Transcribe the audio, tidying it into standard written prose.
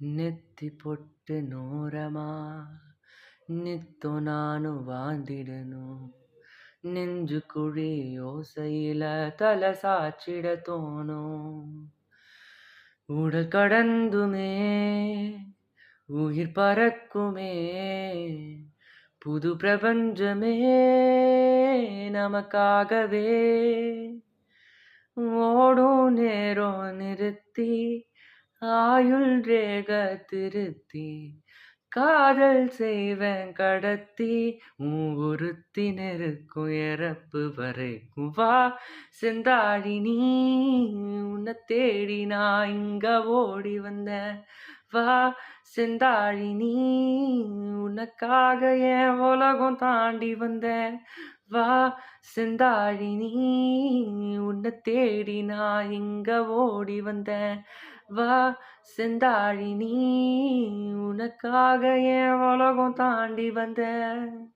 நெத்தி பொட்டு நோரமா நித்தோ நானும் வாழ்ந்திடணும். நெஞ்சு குழி யோசையில தலை சாச்சிட தோணும். உடல் கடந்துமே உயிர் பறக்குமே, புது பிரபஞ்சமே நமக்காகவே. ஓடும் நேரம் நிறுத்தி ஆயுள் ரேக திருத்தி காதல் செய்வேன் கடத்தி ஒருத்தி நெருக்கும் இறப்பு வரைக்கும். வா செந்தாழி நீ, உன்னை தேடி நான் இங்க ஓடி வந்தேன். வா செந்தாழி நீ, உனக்காக என் உலகம் தாண்டி வந்தேன். வா செந்தாழி நீ, உன்னை தேடி நான் இங்க ஓடி வந்தேன். வா செந்தாழி நீ, உனக்காக என் உலகம் தாண்டி வந்தேன்.